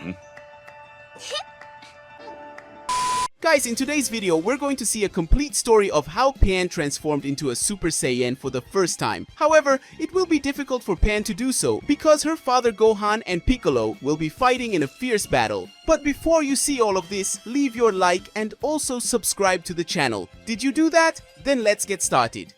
here. Guys, in today's video, we're going to see a complete story of how Pan transformed into a Super Saiyan for the first time. However, it will be difficult for Pan to do so because her father Gohan and Piccolo will be fighting in a fierce battle. But before you see all of this, leave your like and also subscribe to the channel. Did you do that? Then let's get started.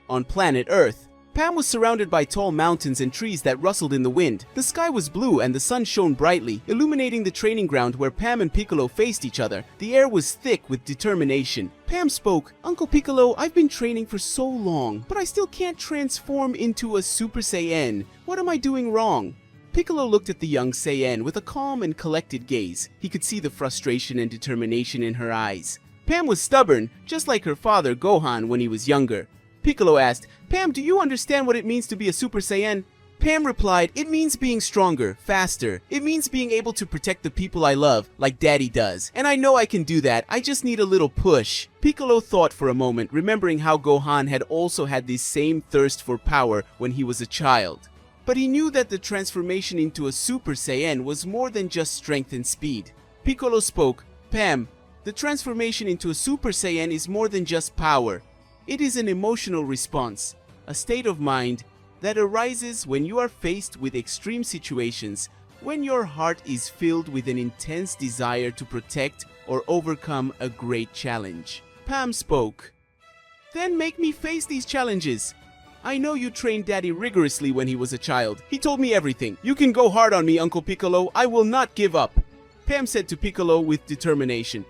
On planet Earth, Pam was surrounded by tall mountains and trees that rustled in the wind. The sky was blue and the sun shone brightly, illuminating the training ground where Pam and Piccolo faced each other. The air was thick with determination. Pam spoke, "Uncle Piccolo, I've been training for so long, but I still can't transform into a Super Saiyan. What am I doing wrong?" Piccolo looked at the young Saiyan with a calm and collected gaze. He could see the frustration and determination in her eyes. Pam was stubborn, just like her father Gohan when he was younger. Piccolo asked, "Pam, do you understand what it means to be a Super Saiyan?" Pam replied, "It means being stronger, faster. It means being able to protect the people I love, like Daddy does. And I know I can do that, I just need a little push." Piccolo thought for a moment, remembering how Gohan had also had this same thirst for power when he was a child. But he knew that the transformation into a Super Saiyan was more than just strength and speed. Piccolo spoke, "Pam, the transformation into a Super Saiyan is more than just power. It is an emotional response, a state of mind that arises when you are faced with extreme situations, when your heart is filled with an intense desire to protect or overcome a great challenge." Pam spoke, "Then make me face these challenges. I know you trained Daddy rigorously when he was a child. He told me everything. You can go hard on me, Uncle Piccolo. I will not give up," Pam said to Piccolo with determination.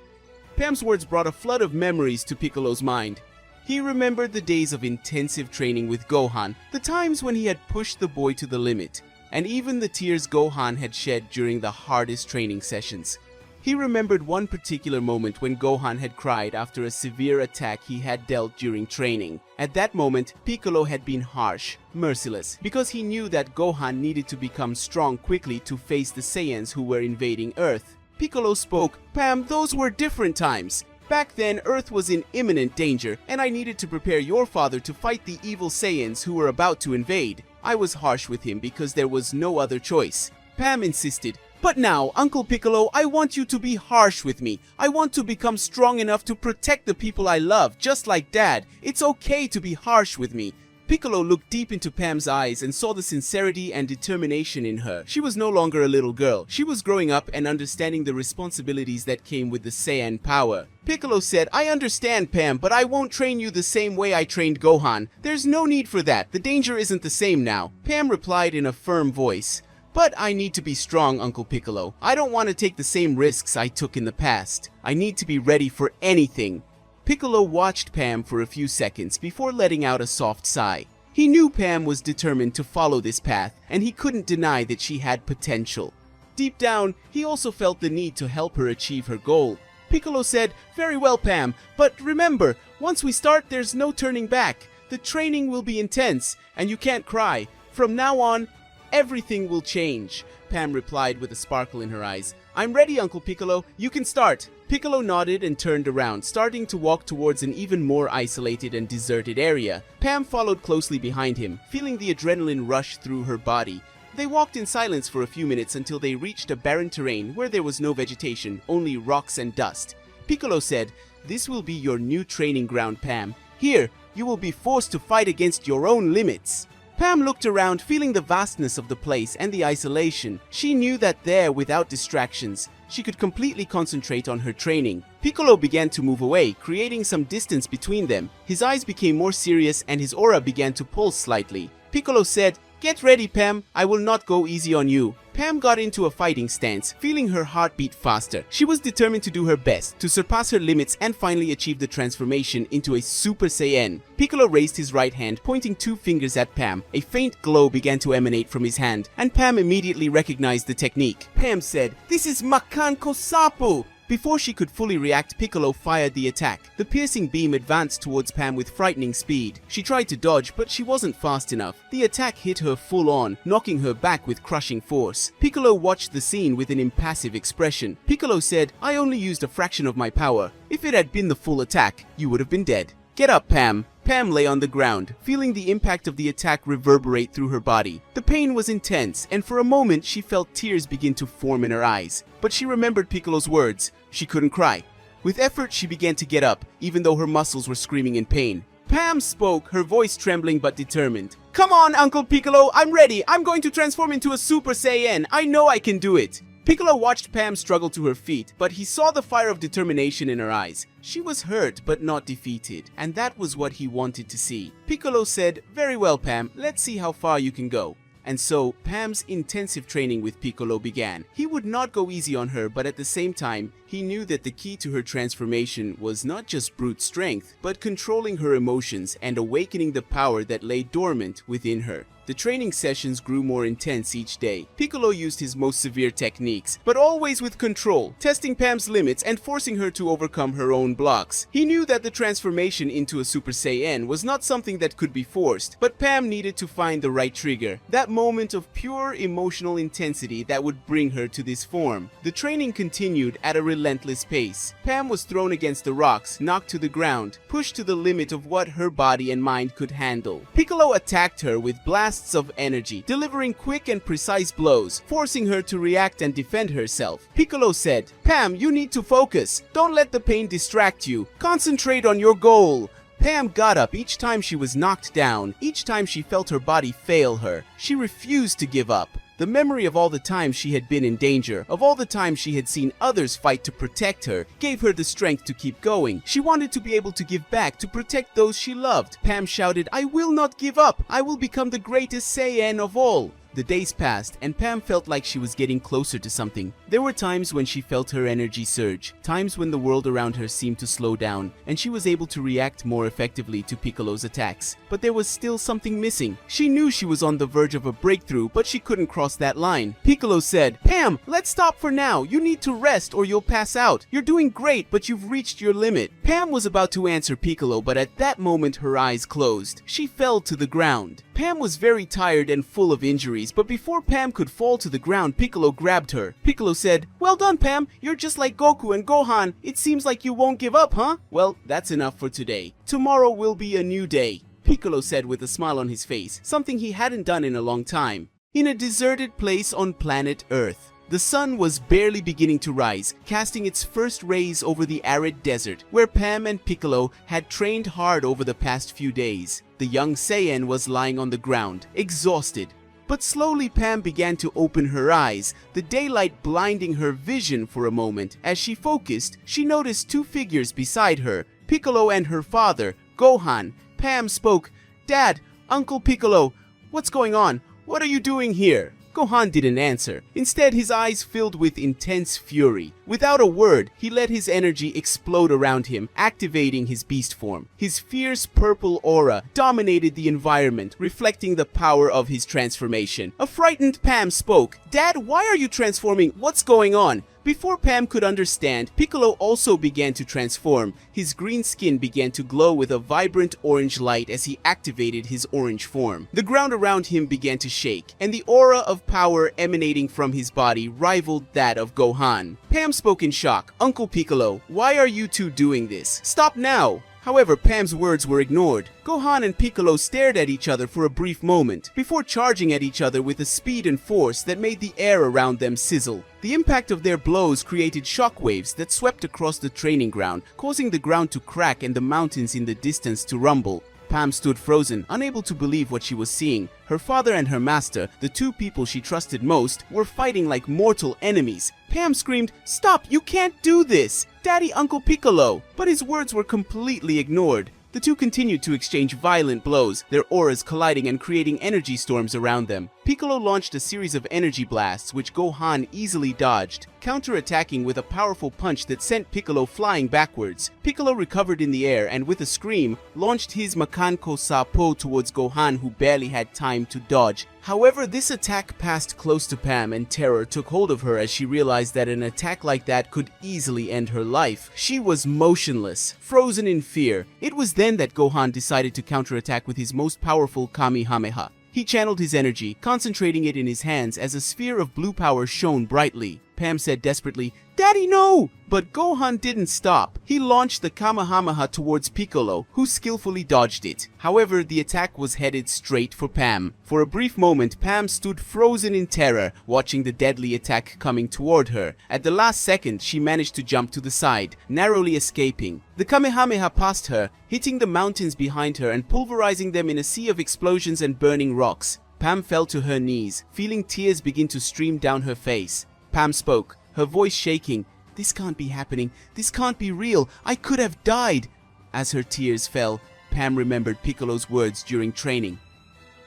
Pam's words brought a flood of memories to Piccolo's mind. He remembered the days of intensive training with Gohan, the times when he had pushed the boy to the limit, and even the tears Gohan had shed during the hardest training sessions. He remembered one particular moment when Gohan had cried after a severe attack he had dealt during training. At that moment, Piccolo had been harsh, merciless, because he knew that Gohan needed to become strong quickly to face the Saiyans who were invading Earth. Piccolo spoke, "Pam, those were different times. Back then, Earth was in imminent danger, and I needed to prepare your father to fight the evil Saiyans who were about to invade. I was harsh with him because there was no other choice." Pam insisted, "But now, Uncle Piccolo, I want you to be harsh with me. I want to become strong enough to protect the people I love, just like Dad. It's okay to be harsh with me." Piccolo looked deep into Pam's eyes and saw the sincerity and determination in her. She was no longer a little girl. She was growing up and understanding the responsibilities that came with the Saiyan power. Piccolo said, "I understand, Pam, but I won't train you the same way I trained Gohan. There's no need for that. The danger isn't the same now." Pam replied in a firm voice, "But I need to be strong, Uncle Piccolo. I don't want to take the same risks I took in the past. I need to be ready for anything." Piccolo watched Pam for a few seconds before letting out a soft sigh. He knew Pam was determined to follow this path, and he couldn't deny that she had potential. Deep down, he also felt the need to help her achieve her goal. Piccolo said, "Very well, Pam, but remember, once we start, there's no turning back. The training will be intense, and you can't cry. From now on, everything will change," Pam replied with a sparkle in her eyes. "I'm ready, Uncle Piccolo. You can start." Piccolo nodded and turned around, starting to walk towards an even more isolated and deserted area. Pam followed closely behind him, feeling the adrenaline rush through her body. They walked in silence for a few minutes until they reached a barren terrain where there was no vegetation, only rocks and dust. Piccolo said, "This will be your new training ground, Pam. Here, you will be forced to fight against your own limits." Pam looked around, feeling the vastness of the place and the isolation. She knew that there, without distractions, she could completely concentrate on her training. Piccolo began to move away, creating some distance between them. His eyes became more serious and his aura began to pulse slightly. Piccolo said, "Get ready, Pam. I will not go easy on you." Pam got into a fighting stance, feeling her heart beat faster. She was determined to do her best, to surpass her limits and finally achieve the transformation into a Super Saiyan. Piccolo raised his right hand, pointing 2 fingers at Pam. A faint glow began to emanate from his hand, and Pam immediately recognized the technique. Pam said, "This is Makan Kosapu!" Before she could fully react, Piccolo fired the attack. The piercing beam advanced towards Pam with frightening speed. She tried to dodge, but she wasn't fast enough. The attack hit her full on, knocking her back with crushing force. Piccolo watched the scene with an impassive expression. Piccolo said, "I only used a fraction of my power. If it had been the full attack, you would have been dead." "Get up, Pam." Pam lay on the ground, feeling the impact of the attack reverberate through her body. The pain was intense, and for a moment she felt tears begin to form in her eyes. But she remembered Piccolo's words. She couldn't cry. With effort, she began to get up, even though her muscles were screaming in pain. Pam spoke, her voice trembling but determined. "Come on, Uncle Piccolo, I'm ready. I'm going to transform into a Super Saiyan. I know I can do it." Piccolo watched Pam struggle to her feet, but he saw the fire of determination in her eyes. She was hurt but not defeated, and that was what he wanted to see. Piccolo said, "Very well, Pam, let's see how far you can go." And so, Pam's intensive training with Piccolo began. He would not go easy on her, but at the same time, he knew that the key to her transformation was not just brute strength, but controlling her emotions and awakening the power that lay dormant within her. The training sessions grew more intense each day. Piccolo used his most severe techniques, but always with control, testing Pam's limits and forcing her to overcome her own blocks. He knew that the transformation into a Super Saiyan was not something that could be forced, but Pam needed to find the right trigger, that moment of pure emotional intensity that would bring her to this form. The training continued at a relentless pace. Pam was thrown against the rocks, knocked to the ground, pushed to the limit of what her body and mind could handle. Piccolo attacked her with blasts of energy, delivering quick and precise blows, forcing her to react and defend herself. Piccolo said, "Pam, you need to focus. Don't let the pain distract you. Concentrate on your goal." Pam got up each time she was knocked down, each time she felt her body fail her. She refused to give up. The memory of all the times she had been in danger, of all the times she had seen others fight to protect her, gave her the strength to keep going. She wanted to be able to give back, to protect those she loved. Pam shouted, "I will not give up. I will become the greatest Saiyan of all." The days passed, and Pam felt like she was getting closer to something. There were times when she felt her energy surge, times when the world around her seemed to slow down, and she was able to react more effectively to Piccolo's attacks. But there was still something missing. She knew she was on the verge of a breakthrough, but she couldn't cross that line. Piccolo said, "Pam, let's stop for now. You need to rest or you'll pass out. You're doing great, but you've reached your limit." Pam was about to answer Piccolo, but at that moment her eyes closed. She fell to the ground. Pam was very tired and full of injuries, but before Pam could fall to the ground, Piccolo grabbed her. Piccolo said, "Well done, Pam. You're just like Goku and Gohan. It seems like you won't give up, huh? Well, that's enough for today. Tomorrow will be a new day," Piccolo said with a smile on his face, something he hadn't done in a long time. In a deserted place on planet Earth, the sun was barely beginning to rise, casting its first rays over the arid desert, where Pam and Piccolo had trained hard over the past few days. The young Saiyan was lying on the ground, exhausted. But slowly Pam began to open her eyes, the daylight blinding her vision for a moment. As she focused, she noticed two figures beside her, Piccolo and her father, Gohan. Pam spoke, "Dad, Uncle Piccolo, what's going on? What are you doing here?" Gohan didn't answer. Instead, his eyes filled with intense fury. Without a word, he let his energy explode around him, activating his beast form. His fierce purple aura dominated the environment, reflecting the power of his transformation. A frightened Pam spoke, "Dad, why are you transforming? What's going on?" Before Pam could understand, Piccolo also began to transform. His green skin began to glow with a vibrant orange light as he activated his orange form. The ground around him began to shake, and the aura of power emanating from his body rivaled that of Gohan. Pam spoke in shock, "Uncle Piccolo, why are you two doing this? Stop now!" However, Pam's words were ignored. Gohan and Piccolo stared at each other for a brief moment, before charging at each other with a speed and force that made the air around them sizzle. The impact of their blows created shockwaves that swept across the training ground, causing the ground to crack and the mountains in the distance to rumble. Pam stood frozen, unable to believe what she was seeing. Her father and her master, the two people she trusted most, were fighting like mortal enemies. Pam screamed, "Stop! You can't do this! Daddy, Uncle Piccolo!" But his words were completely ignored. The two continued to exchange violent blows, their auras colliding and creating energy storms around them. Piccolo launched a series of energy blasts which Gohan easily dodged, counter-attacking with a powerful punch that sent Piccolo flying backwards. Piccolo recovered in the air and with a scream, launched his Makanko Sapo towards Gohan, who barely had time to dodge. However, this attack passed close to Pam and terror took hold of her as she realized that an attack like that could easily end her life. She was motionless, frozen in fear. It was then that Gohan decided to counterattack with his most powerful Kamehameha. He channeled his energy, concentrating it in his hands as a sphere of blue power shone brightly. Pam said desperately, "Daddy, no!" But Gohan didn't stop. He launched the Kamehameha towards Piccolo, who skillfully dodged it. However, the attack was headed straight for Pam. For a brief moment, Pam stood frozen in terror, watching the deadly attack coming toward her. At the last second, she managed to jump to the side, narrowly escaping. The Kamehameha passed her, hitting the mountains behind her and pulverizing them in a sea of explosions and burning rocks. Pam fell to her knees, feeling tears begin to stream down her face. Pam spoke, her voice shaking. "This can't be happening. This can't be real. I could have died." As her tears fell, Pam remembered Piccolo's words during training.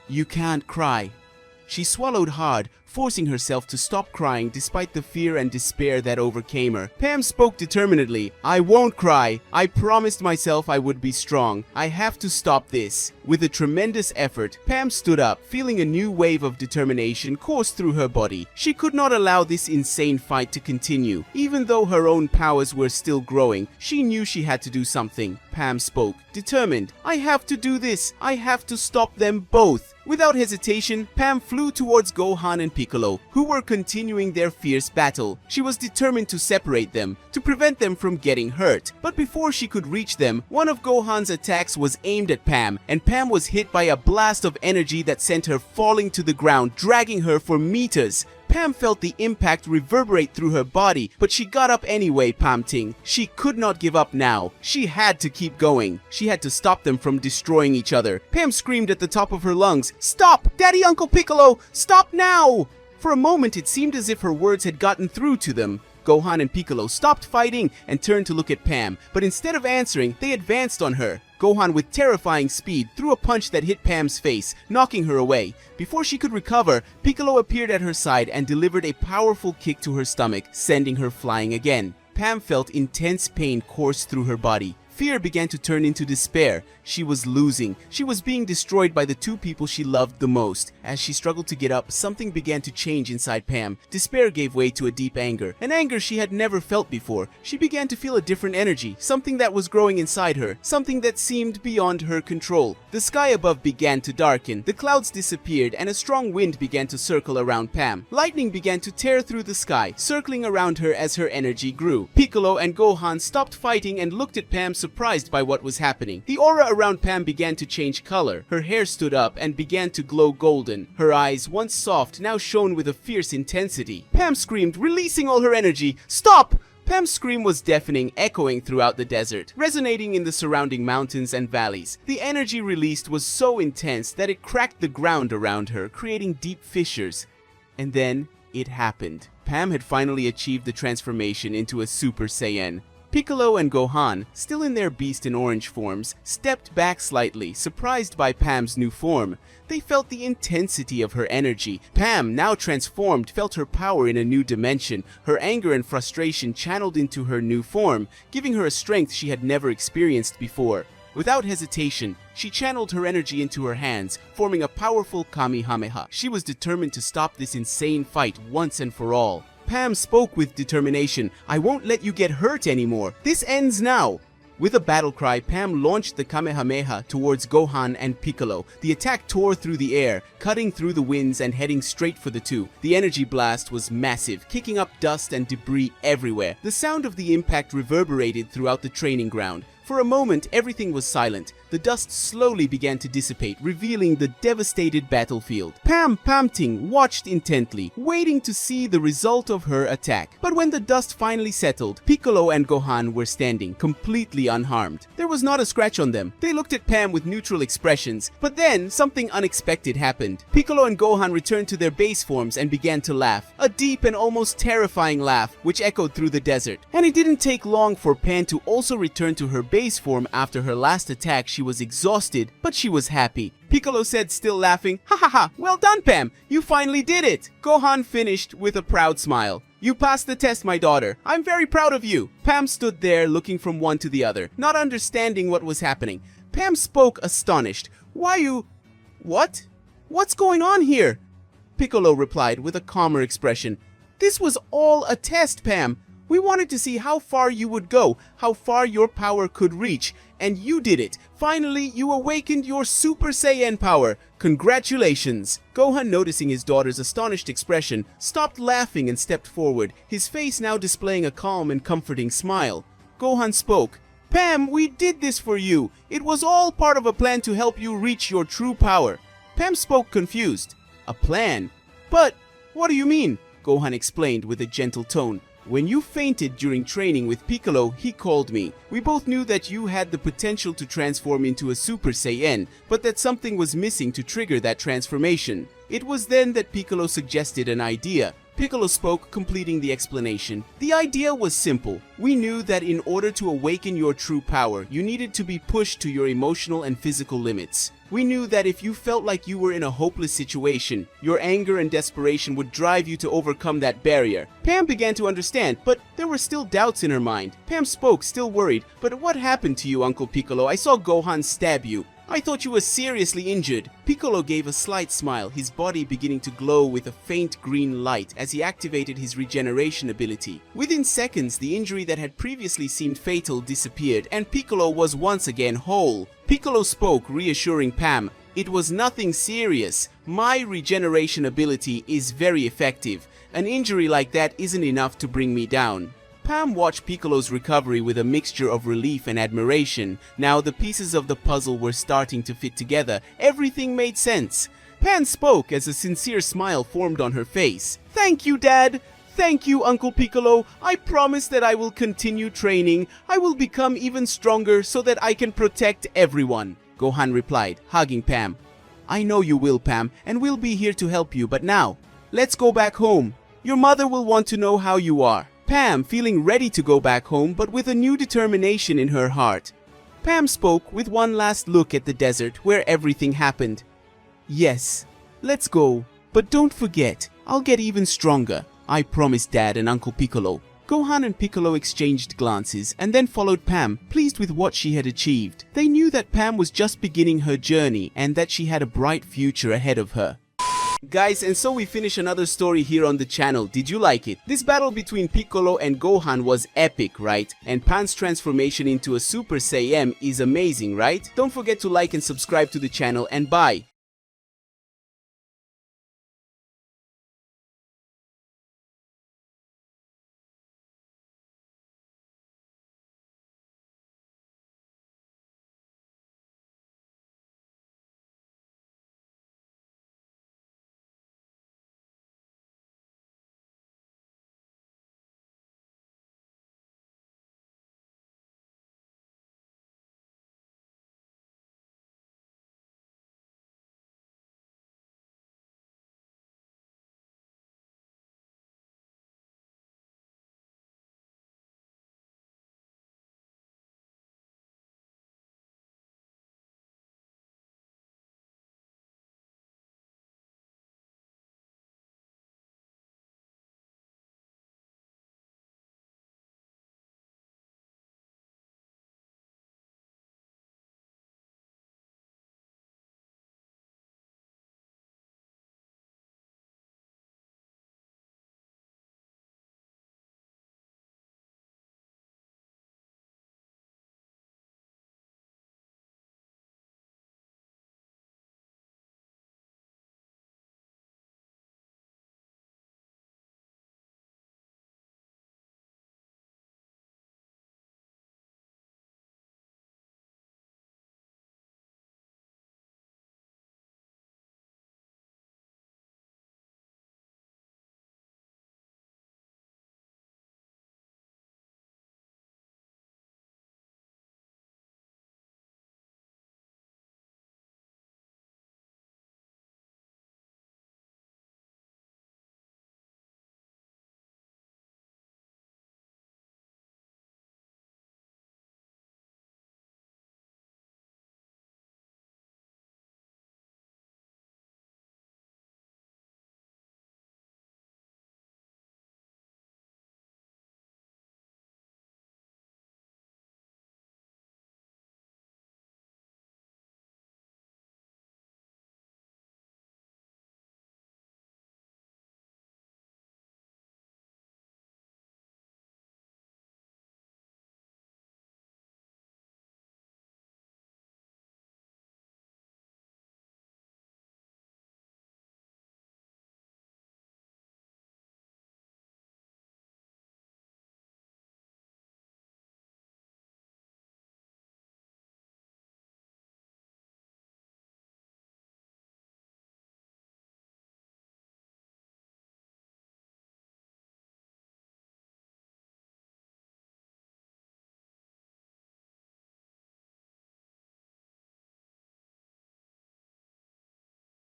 "You can't cry." She swallowed hard, forcing herself to stop crying despite the fear and despair that overcame her. Pam spoke determinedly. "I won't cry. I promised myself I would be strong. I have to stop this." With a tremendous effort, Pam stood up, feeling a new wave of determination course through her body. She could not allow this insane fight to continue. Even though her own powers were still growing, she knew she had to do something. Pam spoke, determined. "I have to do this. I have to stop them both." Without hesitation, Pam flew towards Gohan and Piccolo, who were continuing their fierce battle. She was determined to separate them, to prevent them from getting hurt. But before she could reach them, one of Gohan's attacks was aimed at Pam, and Pam was hit by a blast of energy that sent her falling to the ground, dragging her for meters. Pam felt the impact reverberate through her body, but she got up anyway, panting. She could not give up now. She had to keep going. She had to stop them from destroying each other. Pam screamed at the top of her lungs, "Stop! Daddy, Uncle Piccolo! Stop now!" For a moment, it seemed as if her words had gotten through to them. Gohan and Piccolo stopped fighting and turned to look at Pam, but instead of answering, they advanced on her. Gohan, with terrifying speed, threw a punch that hit Pam's face, knocking her away. Before she could recover, Piccolo appeared at her side and delivered a powerful kick to her stomach, sending her flying again. Pam felt intense pain course through her body. Fear began to turn into despair. She was losing. She was being destroyed by the two people she loved the most. As she struggled to get up, something began to change inside Pam. Despair gave way to a deep anger, an anger she had never felt before. She began to feel a different energy, something that was growing inside her, something that seemed beyond her control. The sky above began to darken, the clouds disappeared, and a strong wind began to circle around Pam. Lightning began to tear through the sky, circling around her as her energy grew. Piccolo and Gohan stopped fighting and looked at Pam, surprised by what was happening. The aura around Pam began to change color. Her hair stood up and began to glow golden. Her eyes, once soft, now shone with a fierce intensity. Pam screamed, releasing all her energy. "Stop!" Pam's scream was deafening, echoing throughout the desert, resonating in the surrounding mountains and valleys. The energy released was so intense that it cracked the ground around her, creating deep fissures. And then it happened. Pam had finally achieved the transformation into a Super Saiyan. Piccolo and Gohan, still in their beast and orange forms, stepped back slightly, surprised by Pam's new form. They felt the intensity of her energy. Pam, now transformed, felt her power in a new dimension, her anger and frustration channeled into her new form, giving her a strength she had never experienced before. Without hesitation, she channeled her energy into her hands, forming a powerful Kamehameha. She was determined to stop this insane fight once and for all. Pam spoke with determination. "I won't let you get hurt anymore. This ends now." With a battle cry, Pam launched the Kamehameha towards Gohan and Piccolo. The attack tore through the air, cutting through the winds and heading straight for the two. The energy blast was massive, kicking up dust and debris everywhere. The sound of the impact reverberated throughout the training ground. For a moment, everything was silent. The dust slowly began to dissipate, revealing the devastated battlefield. Pam, panting, watched intently, waiting to see the result of her attack. But when the dust finally settled, Piccolo and Gohan were standing, completely unharmed. There was not a scratch on them. They looked at Pam with neutral expressions, but then something unexpected happened. Piccolo and Gohan returned to their base forms and began to laugh. A deep and almost terrifying laugh, which echoed through the desert. And it didn't take long for Pam to also return to her base form. After her last attack, she was exhausted, but she was happy. Piccolo said, still laughing, "Ha ha ha, well done, Pam, you finally did it." Gohan finished with a proud smile. "You passed the test, my daughter. I'm very proud of you." Pam stood there looking from one to the other, not understanding what was happening. Pam spoke, astonished. What? What's going on here?" Piccolo replied with a calmer expression. "This was all a test, Pam. We wanted to see how far you would go, how far your power could reach, and you did it. Finally, you awakened your Super Saiyan power. Congratulations! Gohan, noticing his daughter's astonished expression, stopped laughing and stepped forward, his face now displaying a calm and comforting smile. Gohan spoke. Pam, we did this for you. It was all part of a plan to help you reach your true power. Pam spoke confused. A plan? But what do you mean? Gohan explained with a gentle tone. When you fainted during training with Piccolo, he called me. We both knew that you had the potential to transform into a Super Saiyan, but that something was missing to trigger that transformation. It was then that Piccolo suggested an idea. Piccolo spoke, completing the explanation. The idea was simple. We knew that in order to awaken your true power, you needed to be pushed to your emotional and physical limits. We knew that if you felt like you were in a hopeless situation, your anger and desperation would drive you to overcome that barrier. Pam began to understand, but there were still doubts in her mind. Pam spoke, still worried. But what happened to you, Uncle Piccolo? I saw Gohan stab you. I thought you were seriously injured. Piccolo gave a slight smile, his body beginning to glow with a faint green light as he activated his regeneration ability. Within seconds, the injury that had previously seemed fatal disappeared, and Piccolo was once again whole. Piccolo spoke, reassuring Pam, "It was nothing serious. My regeneration ability is very effective. An injury like that isn't enough to bring me down." Pam watched Piccolo's recovery with a mixture of relief and admiration. Now the pieces of the puzzle were starting to fit together. Everything made sense. Pam spoke as a sincere smile formed on her face. "Thank you, Dad. Thank you, Uncle Piccolo. I promise that I will continue training. I will become even stronger so that I can protect everyone." Gohan replied, hugging Pam. "I know you will, Pam, and we'll be here to help you, but now, let's go back home. Your mother will want to know how you are." Pam, feeling ready to go back home, but with a new determination in her heart. Pam spoke with one last look at the desert where everything happened. "Yes, let's go. But don't forget, I'll get even stronger. I promise, Dad and Uncle Piccolo." Gohan and Piccolo exchanged glances and then followed Pam, pleased with what she had achieved. They knew that Pam was just beginning her journey and that she had a bright future ahead of her. Guys, and so we finish another story here on the channel. Did you like it? This battle between Piccolo and Gohan was epic, right? And Pan's transformation into a Super Saiyan is amazing, right? Don't forget to like and subscribe to the channel, and bye!